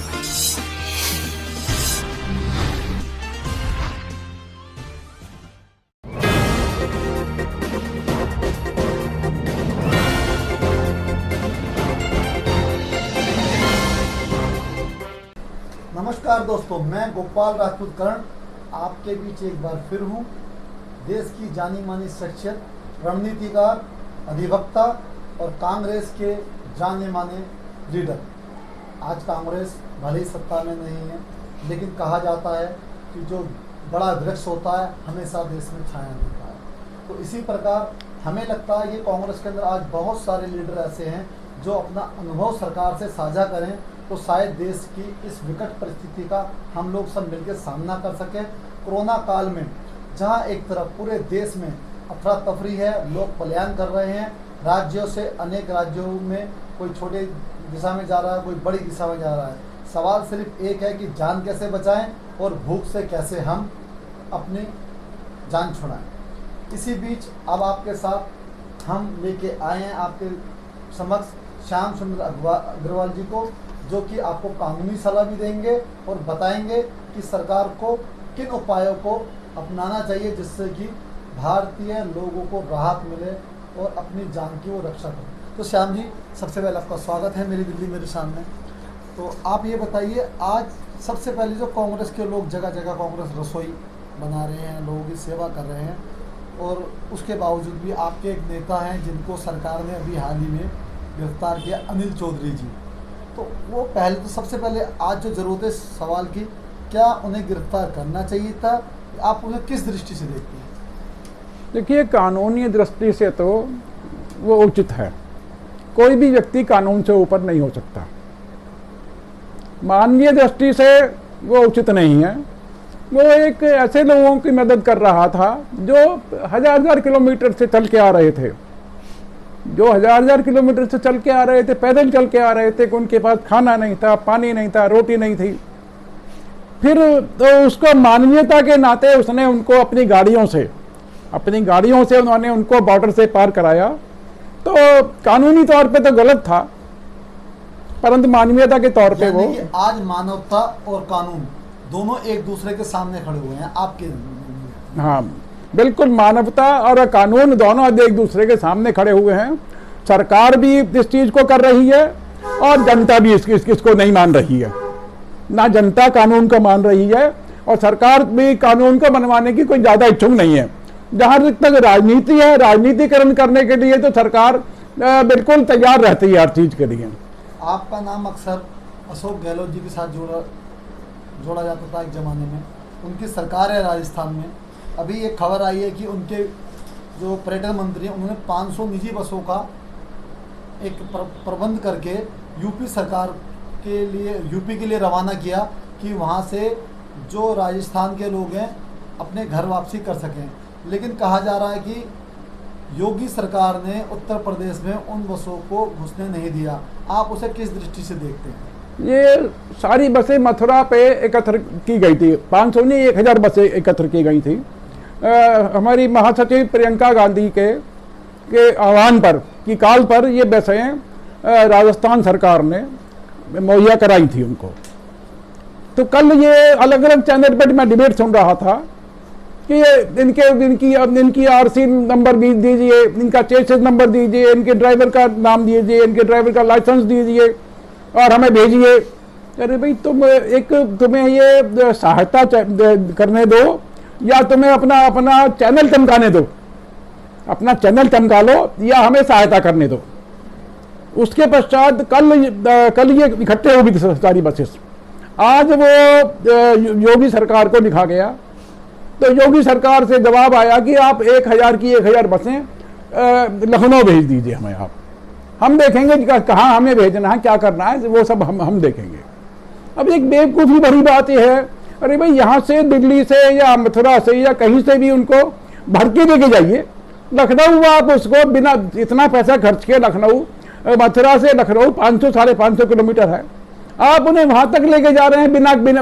नमस्कार दोस्तों, मैं गोपाल राजपूत करण आपके बीच एक बार फिर हूँ। देश की जानी मानी शख्सियत, रणनीतिकार, अधिवक्ता और कांग्रेस के जाने माने लीडर। आज कांग्रेस भले ही सत्ता में नहीं है, लेकिन कहा जाता है कि जो बड़ा वृक्ष होता है हमेशा देश में छाया देता है। तो इसी प्रकार हमें लगता है कि कांग्रेस के अंदर आज बहुत सारे लीडर ऐसे हैं जो अपना अनुभव सरकार से साझा करें तो शायद देश की इस विकट परिस्थिति का हम लोग सब मिलकर सामना कर सकें। कोरोना काल में जहां एक तरफ पूरे देश में अफरा तफरी है, लोग पलायन कर रहे हैं राज्यों से, अनेक राज्यों में कोई छोटे दिशा में जा रहा है, कोई बड़ी दिशा में जा रहा है। सवाल सिर्फ एक है कि जान कैसे बचाएं और भूख से कैसे हम अपनी जान छुड़ाएं। इसी बीच अब आपके साथ हम लेके आए हैं आपके समक्ष श्याम सुंदर अग्रवाल जी को, जो कि आपको कानूनी सलाह भी देंगे और बताएंगे कि सरकार को किन उपायों को अपनाना चाहिए जिससे कि भारतीय लोगों को राहत मिले और अपनी जान की वो रक्षा करें। तो श्याम जी, सबसे पहले आपका स्वागत है मेरी दिल्ली मेरे सामने। तो आप ये बताइए, आज सबसे पहले जो कांग्रेस के लोग जगह जगह कांग्रेस रसोई बना रहे हैं, लोगों की सेवा कर रहे हैं, और उसके बावजूद भी आपके एक नेता हैं जिनको सरकार ने अभी हाल ही में गिरफ्तार किया, अनिल चौधरी जी। तो वो पहले तो सबसे पहले आज जो ज़रूरत है सवाल की, क्या उन्हें गिरफ्तार करना चाहिए था? आप उन्हें किस दृष्टि से देखते हैं? देखिए, कानूनी दृष्टि से तो वो उचित है। कोई भी व्यक्ति कानून से ऊपर नहीं हो सकता। मानवीय दृष्टि से वो उचित नहीं है। वो एक ऐसे लोगों की मदद कर रहा था जो हजार किलोमीटर से चल के आ रहे थे, जो हजार किलोमीटर से चल के आ रहे थे, पैदल चल के आ रहे थे, उनके पास खाना नहीं था, पानी नहीं था, रोटी नहीं थी। फिर तो उसको मानवीयता के नाते उसने उनको अपनी गाड़ियों से उन्होंने उनको बॉर्डर से पार कराया। तो कानूनी तौर पे तो गलत था, परंतु मानवीयता के तौर पे वो आज मानवता और कानून दोनों एक दूसरे के सामने खड़े हुए हैं आपके। हाँ, बिल्कुल, मानवता और कानून दोनों एक दूसरे के सामने खड़े हुए हैं। सरकार भी इस चीज को कर रही है और जनता भी इसको नहीं मान रही है। ना जनता कानून को मान रही है और सरकार भी कानून को बनवाने की कोई ज्यादा इच्छुक नहीं है। जहां तक राजनीति है, राजनीतिकरण करने के लिए तो सरकार बिल्कुल तैयार रहती है हर चीज के लिए। आपका नाम अक्सर अशोक गहलोत जी के साथ जोड़ा जाता था एक जमाने में। उनकी सरकार है राजस्थान में। अभी एक खबर आई है कि उनके जो पर्यटन मंत्री हैं उन्होंने 500 निजी बसों का एक प्रबंध करके यूपी के लिए रवाना किया कि वहाँ से जो राजस्थान के लोग हैं अपने घर वापसी कर सकें। लेकिन कहा जा रहा है कि योगी सरकार ने उत्तर प्रदेश में उन बसों को घुसने नहीं दिया। आप उसे किस दृष्टि से देखते हैं? ये सारी बसें मथुरा पे एकत्र की गई थी। 500 नहीं, 1000 बसें एकत्र की गई थी। हमारी महासचिव प्रियंका गांधी के आह्वान पर की काल पर ये बसें राजस्थान सरकार ने मुहैया कराई थी उनको। तो कल ये अलग अलग चैनल पर मैं डिबेट सुन रहा था कि इनकी आरसी नंबर दीजिए, इनका चेसिस नंबर दीजिए, इनके ड्राइवर का नाम दीजिए, इनके ड्राइवर का लाइसेंस दीजिए और हमें भेजिए। अरे भाई, तुम्हें ये सहायता करने दो या तुम्हें अपना चैनल चमकाने दो, अपना चैनल चमका लो या हमें सहायता करने दो। उसके पश्चात कल ये इकट्ठे होगी सारी बसेस। आज वो योगी सरकार को लिखा गया, तो योगी सरकार से जवाब आया कि आप 1000 बसें लखनऊ भेज दीजिए हमें। हम देखेंगे कहाँ हमें भेजना है, क्या करना है, वो सब हम देखेंगे। अब एक बेवकूफ़ी भरी बात यह है, अरे भाई, यहाँ से दिल्ली से या मथुरा से या कहीं से भी उनको भर के लेके जाइए। लखनऊ आप उसको बिना इतना पैसा खर्च के, मथुरा से लखनऊ 500-550 किलोमीटर है, आप उन्हें वहाँ तक लेके जा रहे हैं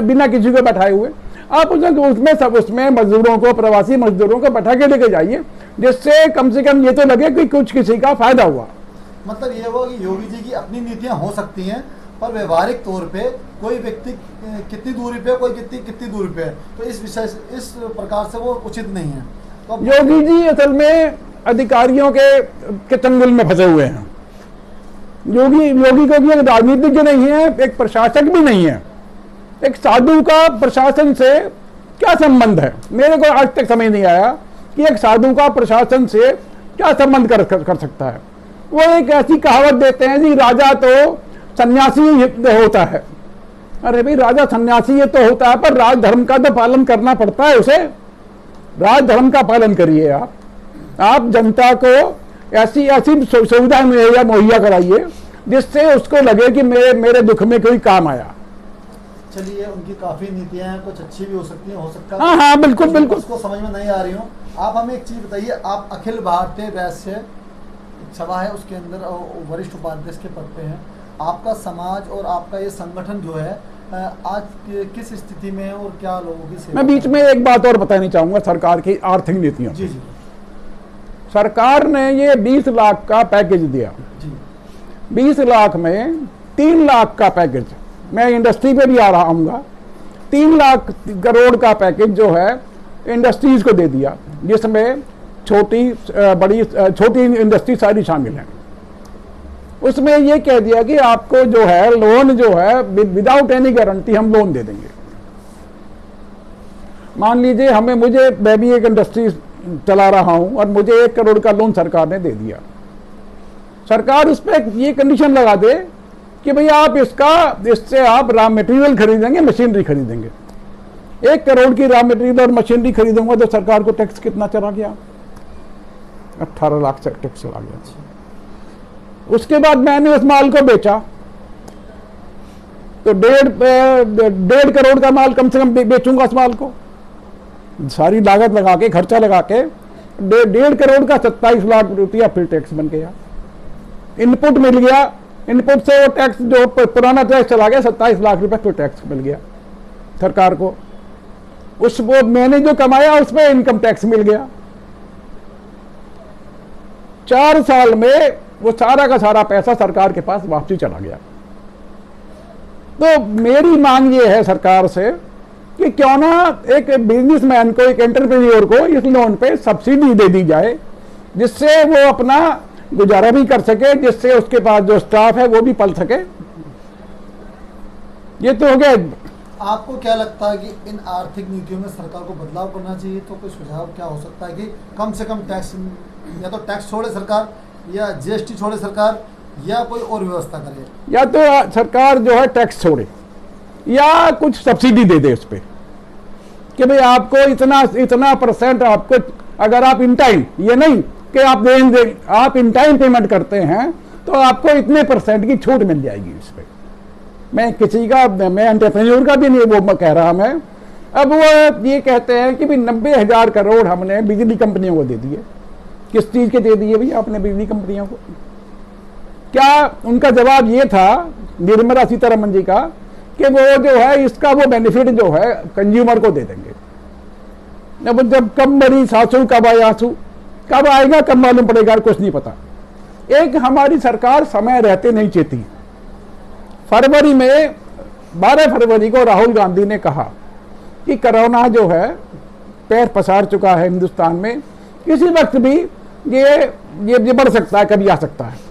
बिना किसी को बैठाए हुए। आप उसमें मजदूरों को, प्रवासी मजदूरों को बैठा के लेके जाइए, जिससे कम से कम ये तो लगे कि कुछ किसी का फायदा हुआ। मतलब ये हुआ कि योगी जी की अपनी नीतियां हो सकती हैं, पर व्यवहारिक तौर पे कोई व्यक्ति कितनी दूरी पे, कोई कितनी दूरी पे है, तो इस विषय से, इस प्रकार से वो उचित नहीं है। तो अब योगी जी असल में अधिकारियों के चंगुल में फंसे हुए हैं। योगी को एक राजनीतिज्ञ नहीं है, एक प्रशासक भी नहीं है। एक साधु का प्रशासन से क्या संबंध है? मेरे को आज तक समझ नहीं आया कि एक साधु का प्रशासन से क्या संबंध कर सकता है। वो एक ऐसी कहावत देते हैं कि राजा तो सन्यासी होता है। अरे भाई, राजा सन्यासी ये तो होता है, पर राजधर्म का तो पालन करना पड़ता है उसे। राजधर्म का पालन करिए आप जनता को ऐसी सुविधा मुहैया कराइए जिससे उसको लगे कि मेरे दुख में कोई काम आया। चलिए, उनकी काफी नीतियां हैं, कुछ अच्छी भी हो सकती हैं, हो सकता है। हाँ, बिल्कुल उसको समझ में नहीं आ रही हूँ। आप हमें एक चीज बताइए, आप अखिल भारतीय वैश्य सभा है उसके अंदर वरिष्ठ उपाध्यक्ष के पद पे हैं। आपका समाज और आपका ये संगठन जो है आज किस स्थिति में है और क्या लोगों की सेवा? मैं बीच में एक बात और बतानी चाहूंगा सरकार की आर्थिक नीतियों। जी। सरकार ने ये 20 लाख का पैकेज दिया जी। 20 लाख में 3 लाख का पैकेज, मैं इंडस्ट्री पे भी आ रहा हूँ, 3 लाख करोड़ का पैकेज जो है इंडस्ट्रीज को दे दिया, जिसमें छोटी इंडस्ट्री सारी शामिल है। उसमें ये कह दिया कि आपको जो है लोन जो है विदाउट एनी गारंटी हम लोन दे देंगे। मान लीजिए मैं भी एक इंडस्ट्री चला रहा हूं और मुझे 1 करोड़ का लोन सरकार ने दे दिया। सरकार उस पर ये कंडीशन लगा दे कि भैया आप इससे आप रॉ मटेरियल खरीदेंगे, मशीनरी खरीदेंगे। 1 करोड़ की रॉ मटेरियल और मशीनरी खरीदूंगा तो सरकार को टैक्स कितना चला गया? 18 लाख से टैक्स चला गया। उसके बाद मैंने उस माल को बेचा तो 1.5 करोड़ का माल कम से कम बेचूंगा। उस माल को सारी लागत लगा के, खर्चा लगा के 1.5 करोड़ का 27 लाख रुपया फिर टैक्स बन गया। इनपुट मिल गया, इनपुट से वो टैक्स जो पुराना टैक्स चला गया 27 लाख रुपए फिर टैक्स मिल गया सरकार को। वो मैंने जो कमाया उसमें इनकम टैक्स मिल गया। 4 साल में वो सारा का सारा पैसा सरकार के पास वापसी चला गया। तो मेरी मांग ये है सरकार से कि क्यों ना एक बिजनेसमैन को, एक एंटरप्रेन्योर को इस लोन पे सब्सिडी दे दी जाए, जिससे वो अपना गुजारा भी कर सके, जिससे उसके पास जो स्टाफ है वो भी पल सके। ये तो हो गया। आपको क्या लगता है कि इन आर्थिक नीतियों में सरकार को बदलाव करना चाहिए? तो कोई सुझाव क्या हो सकता है कि कम से कम टैक्स, या तो टैक्स छोड़े सरकार, या जीएसटी छोड़े सरकार, या कोई और व्यवस्था करे? या तो सरकार जो है टैक्स छोड़े या कुछ सब्सिडी दे दे उस पर कि भाई आपको इतना परसेंट आपको, अगर आप इन टाइम, ये नहीं कि आप इन टाइम पेमेंट करते हैं तो आपको इतने % की छूट मिल जाएगी इस पर। मैं एंटरप्रेन्योर का भी नहीं वो कह रहा मैं। अब वो ये कहते हैं कि भाई 90,000 करोड़ हमने बिजली कंपनियों को दे दिए। किस चीज के दे दिए भैया आपने बिजली कंपनियों को? क्या उनका जवाब ये था निर्मला सीतारमण जी का कि वो जो है इसका वो बेनिफिट जो है कंज्यूमर को दे देंगे। जब कब मरी सासू कब आए आंसू, कब आएगा कब मालूम पड़ेगा, कुछ नहीं पता। एक हमारी सरकार समय रहते नहीं चेती। फरवरी में 12 फरवरी को राहुल गांधी ने कहा कि कोरोना जो है पैर पसार चुका है हिंदुस्तान में, किसी वक्त भी ये बढ़ सकता है, कभी आ सकता है।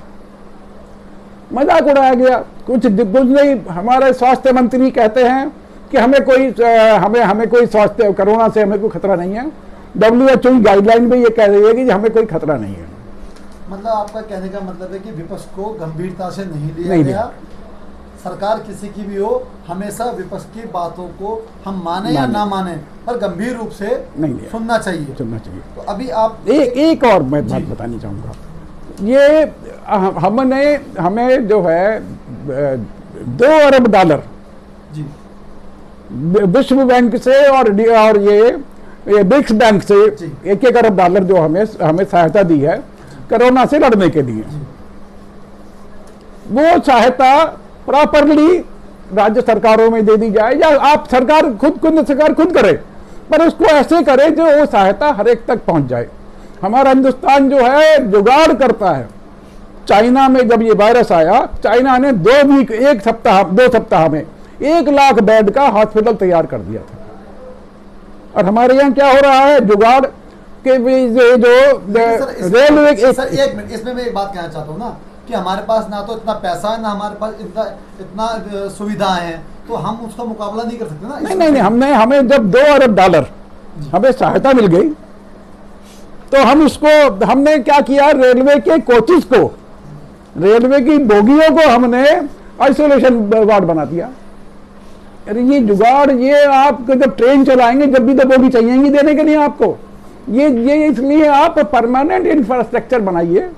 मजाक उड़ाया गया, कुछ नहीं। हमारे स्वास्थ्य मंत्री कहते हैं कि हमें कोई स्वास्थ्य, कोरोना से हमें कोई खतरा नहीं है। WHO की गाइडलाइन में ये कह रही है कि हमें कोई खतरा नहीं है। मतलब आपका कहने का मतलब है कि विपक्ष को गंभीरता से नहीं लिया गया। सरकार किसी की भी हो, हमेशा विपक्ष की बातों को हम माने या ना माने, पर गंभीर रूप से नहीं सुनना चाहिए। तो अभी आप एक और मैं बात बतानी चाहूँगा। ये हमें जो है 2 अरब डॉलर जी विश्व बैंक से और ये ब्रिक्स बैंक से 1-1 अरब डॉलर जो हमें सहायता दी है कोरोना से लड़ने के लिए। वो सहायता प्रॉपरली राज्य सरकारों में दे दी जाए, या आप सरकार खुद करे, पर उसको ऐसे करे जो वो सहायता हर एक तक पहुंच जाए। हमारा हिंदुस्तान जो है जुगाड़ करता है, चाइना में जब ये वायरस आया, चाइना ने 2 सप्ताह में 1 लाख बेड का हॉस्पिटल तैयार कर दिया था। और हमारे यहाँ क्या हो रहा है, जुगाड़ के जो रेलवे। सर एक मिनट, इसमें मैं एक बात कहना चाहता हूँ ना कि हमारे पास ना तो इतना पैसा है, ना हमारे पास इतना सुविधाएं हैं, तो हम उसका मुकाबला नहीं कर सकते ना। नहीं, हमें जब $2 अरब हमें सहायता मिल गई, तो हमने क्या किया, रेलवे के कोचेस को, रेलवे की बोगियों को हमने आइसोलेशन वार्ड बना दिया। अरे ये जुगाड़, ये आप जब ट्रेन चलाएंगे, जब भी तो बोगी चाहिएगी देने के लिए आपको, ये इसलिए आप परमानेंट इंफ्रास्ट्रक्चर बनाइए,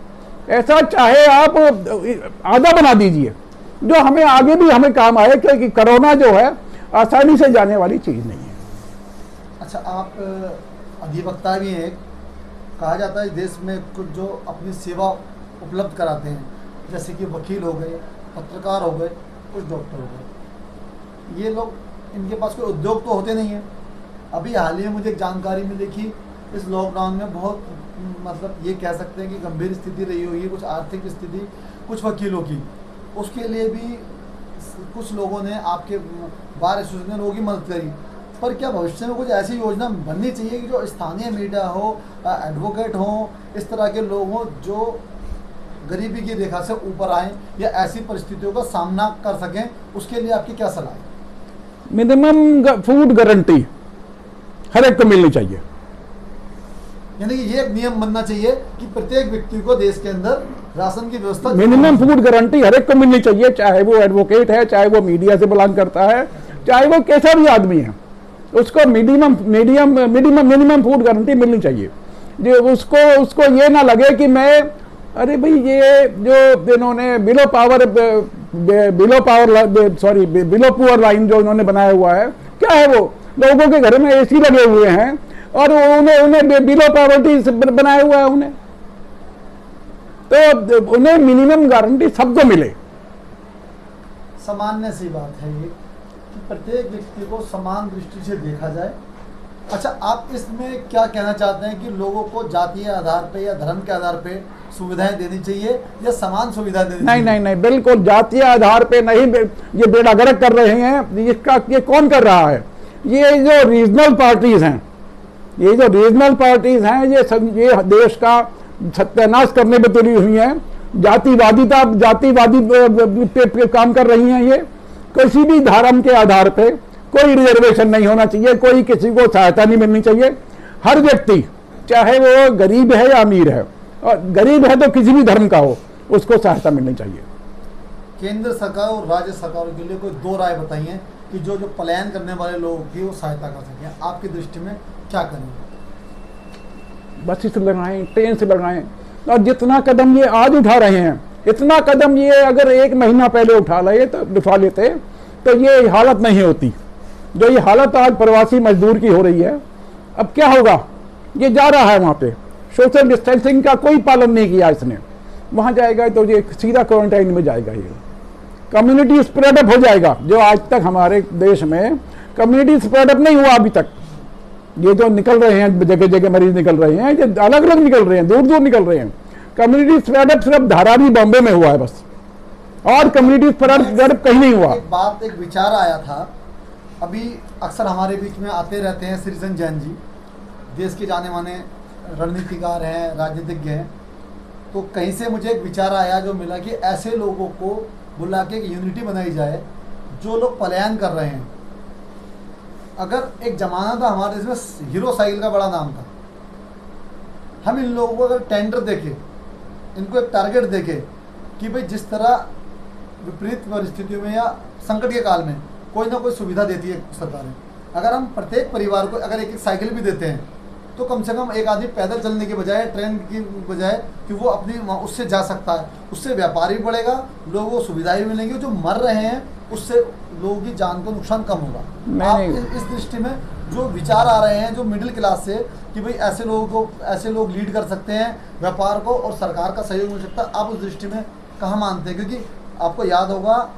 ऐसा चाहे आप आधा बना दीजिए, जो हमें आगे भी हमें काम आए, क्योंकि कोरोना जो है आसानी से जाने वाली चीज नहीं है। अच्छा, आप अधिवक्ता भी हैं, कहा जाता है देश में कुछ जो अपनी सेवा उपलब्ध कराते हैं, जैसे कि वकील हो गए, पत्रकार हो गए, कुछ डॉक्टर हो गए, ये लोग, इनके पास कोई उद्योग तो होते नहीं है। अभी हाल ही में मुझे एक जानकारी मिली कि इस लॉकडाउन में बहुत, मतलब ये कह सकते हैं कि गंभीर स्थिति रही हुई है, कुछ आर्थिक स्थिति कुछ वकीलों की, उसके लिए भी कुछ लोगों ने, आपके बार एसोसिएशन ने लोगों की मदद करी। पर क्या भविष्य में कुछ ऐसी योजना बननी चाहिए कि जो स्थानीय मीडिया हो, एडवोकेट हो, इस तरह के लोग हों जो गरीबी की रेखा से ऊपर आएँ या ऐसी परिस्थितियों का सामना कर सकें, उसके लिए आपकी क्या सलाह है? मिनिमम फूड गारंटी हर एक को मिलनी चाहिए, यानी कि ये एक नियम बनना चाहिए कि प्रत्येक व्यक्ति को देश के अंदर राशन की व्यवस्था, मिनिमम फूड गारंटी हर एक को मिलनी चाहिए, चाहे वो एडवोकेट है, चाहे वो मीडिया से बिलोंग करता है, चाहे वो कैसा भी आदमी है, उसको मिनिमम फूड गारंटी मिलनी चाहिए। जो उसको ये ना लगे कि मैं, अरे भाई ये जो इन्होंने बिलो पुअर लाइन जो इन्होंने बनाया हुआ है, क्या है वो, लोगों के घर में एसी लगे हुए हैं और उन्हें बिलो पॉवर्टी बनाया हुआ है उन्हें, तो उन्हें मिनिमम गारंटी सबको मिले। सामान्य सी बात है ये कि प्रत्येक व्यक्ति को समान दृष्टि से देखा जाए। अच्छा, आप इसमें क्या कहना चाहते हैं कि लोगों को जातीय आधार पे या धर्म के आधार पे सुविधाएं देनी चाहिए या समान सुविधा देनी चाहिए? नहीं, बिल्कुल जातीय आधार पे नहीं, ये बेड़ा गर्क कर रहे हैं। ये कौन कर रहा है? ये जो रीजनल पार्टीज हैं, ये देश का सत्यानाश करने पे तुली हुई हैं, जातिवादी पे काम कर रही हैं। ये किसी भी धर्म के आधार पे कोई रिजर्वेशन नहीं होना चाहिए, कोई किसी को सहायता नहीं मिलनी चाहिए। हर व्यक्ति, चाहे वो गरीब है या अमीर है, और गरीब है तो किसी भी धर्म का हो, उसको सहायता मिलनी चाहिए। केंद्र सरकार और राज्य सरकारों के लिए कोई 2 राय बताइए कि जो पलायन करने वाले लोगों की वो सहायता कर सकें। आपकी दृष्टि में क्या करेंगे? बस से लगाएं, ट्रेन से लगाएं, और जितना कदम ये आज उठा रहे हैं, इतना कदम ये अगर 1 महीना पहले उठा लेते तो ये हालत नहीं होती। जो ये हालत आज प्रवासी मजदूर की हो रही है, अब क्या होगा? ये जा रहा है वहाँ पे, सोशल डिस्टेंसिंग का कोई पालन नहीं किया इसने, वहाँ जाएगा तो ये सीधा क्वारंटाइन में जाएगा। ये कम्युनिटी स्प्रेड अप हो जाएगा, जो आज तक हमारे देश में कम्युनिटी स्प्रेड अप नहीं हुआ अभी तक। ये जो निकल रहे हैं, जगह जगह मरीज निकल रहे हैं, ये अलग अलग निकल रहे हैं, दूर दूर निकल रहे हैं। कम्युनिटी स्प्रेड अप सिर्फ धारावी बॉम्बे में हुआ है बस, और कम्युनिटी स्प्रेड अप कहीं नहीं हुआ। एक विचार आया था, अभी अक्सर हमारे बीच में आते रहते हैं श्रीसन जैन जी, देश के जाने माने रणनीतिकार हैं, राजनीतिज्ञ हैं। तो कहीं से मुझे एक विचार आया जो मिला कि ऐसे लोगों को बुला के एक यूनिटी बनाई जाए जो लोग पलायन कर रहे हैं। अगर एक जमाना था हमारे देश में, हीरो साइकिल का बड़ा नाम था, हम इन लोगों को अगर टेंडर देके, इनको एक टारगेट देके कि भाई जिस तरह विपरीत परिस्थितियों में या संकट के काल में कोई ना कोई सुविधा देती है सरकारें, अगर हम प्रत्येक परिवार को अगर एक साइकिल भी देते हैं, तो कम से कम एक आदमी पैदल चलने के बजाय, ट्रेन की बजाय, कि वो अपनी उससे जा सकता है, उससे व्यापार भी बढ़ेगा, लोगों को सुविधाएं भी मिलेंगी, जो मर रहे हैं उससे लोगों की जान को नुकसान कम होगा। आप इस दृष्टि में जो विचार आ रहे हैं जो मिडिल क्लास से, कि भाई ऐसे लोग लीड कर सकते हैं व्यापार को और सरकार का सहयोग मिल सकता है, आप उस दृष्टि में कहाँ मानते हैं? क्योंकि आपको याद होगा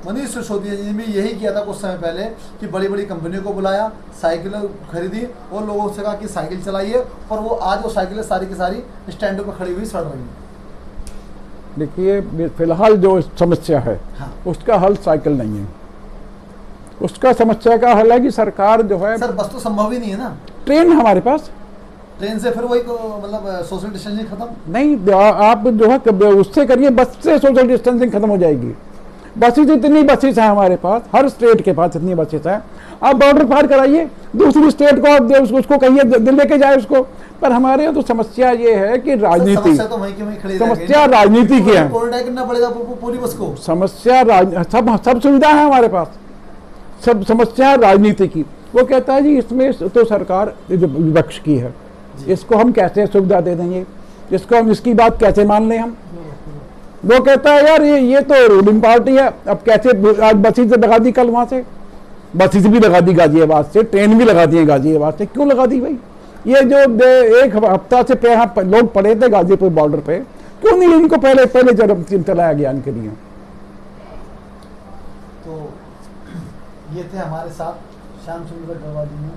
मनीष सिसोदिया जी ने भी यही किया था कुछ समय पहले कि बड़ी बड़ी कंपनियों को बुलाया, साइकिलें खरीदी और लोगों से कहा कि साइकिल चलाइए, और वो आज वो साइकिलें सारी की सारी स्टैंडों पर खड़ी हुई सड़ रही हैं। देखिए फिलहाल जो समस्या है हाँ उसका हल साइकिल नहीं है। उसका समस्या का हल है कि सरकार जो है, सर, बस तो संभव ही नहीं है ना, ट्रेन हमारे पास ट्रेन से फिर वही मतलब सोशल डिस्टेंसिंग खत्म। नहीं, आप जो है उससे करिए, बस से सोशल डिस्टेंसिंग खत्म हो जाएगी। बसेज, इतनी बसेज हैं हमारे पास, हर स्टेट के पास इतनी बसेज हैं। आप बॉर्डर पार कराइए, दूसरी स्टेट को आप उसको कहिए लेके जाए उसको। पर हमारे यहाँ तो समस्या ये है कि राजनीति, समस्या तो वहीं की वहीं खड़ी समस्या राजनीति की है। कोऑर्डिनेट करना पड़ेगा पूरी बस को। समस्या सब सुविधा है हमारे पास, सब समस्या राजनीति की। वो कहता है जी इसमें तो सरकार विपक्ष की है, इसको हम कैसे सुविधा दे देंगे, इसको हम इसकी बात कैसे मान लें हम। वो कहता है यार ये तो रूलिंग पार्टी है, अब कैसे आज बसेज से लगा दी, कल वहां से बसेज भी लगा दी गाजियाबाद से, ट्रेन भी लगा दी गाजियाबाद से। क्यों लगा दी भाई? ये जो एक हफ्ता से यहाँ लोग पड़े थे गाजीपुर बॉर्डर पे, क्यों नहीं इनको पहले चलाया गया इनके लिए? तो ये थे हमारे साथ श्याम सुंदर अग्रवाल जी ने।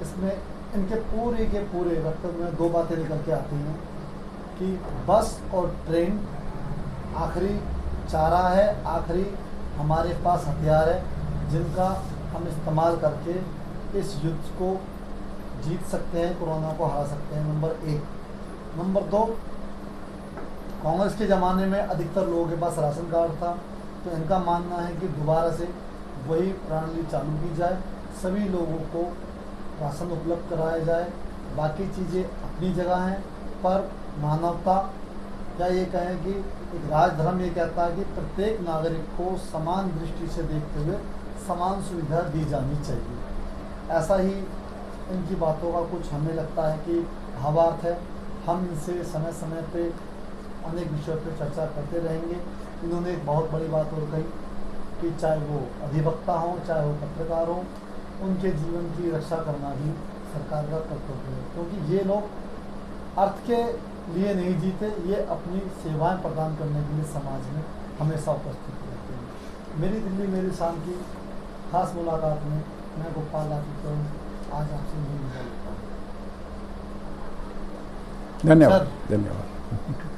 इसमें इनके पूरे के पूरे वक्तव्य में दो बातें निकल के आती हैं कि बस और ट्रेन आखिरी चारा है, आखिरी हमारे पास हथियार है जिनका हम इस्तेमाल करके इस युद्ध को जीत सकते हैं, कोरोना को हरा सकते हैं। नंबर एक। नंबर दो, कांग्रेस के ज़माने में अधिकतर लोगों के पास राशन कार्ड था, तो इनका मानना है कि दोबारा से वही प्रणाली चालू की जाए, सभी लोगों को राशन उपलब्ध कराया जाए। बाकी चीज़ें अपनी जगह हैं, पर मानवता या ये कहें कि एक राजधर्म ये कहता है कि प्रत्येक नागरिक को समान दृष्टि से देखते हुए समान सुविधा दी जानी चाहिए। ऐसा ही इनकी बातों का कुछ हमें लगता है कि भावार्थ है। हम इनसे समय समय पे अनेक विषयों पर चर्चा करते रहेंगे। इन्होंने एक बहुत बड़ी बात और कही कि चाहे वो अधिवक्ता हों, चाहे वो पत्रकार हों, उनके जीवन की रक्षा करना भी सरकार का कर्तव्य है, क्योंकि ये लोग अर्थ के लिए नहीं जीते, ये अपनी सेवाएं प्रदान करने के लिए समाज में हमेशा उपस्थित रहते हैं। मेरी दिल्ली मेरी शाम की खास मुलाकात में मैं गोपाल राठौर आज आपसे नहीं मिल पाऊँ। धन्यवाद। धन्यवाद।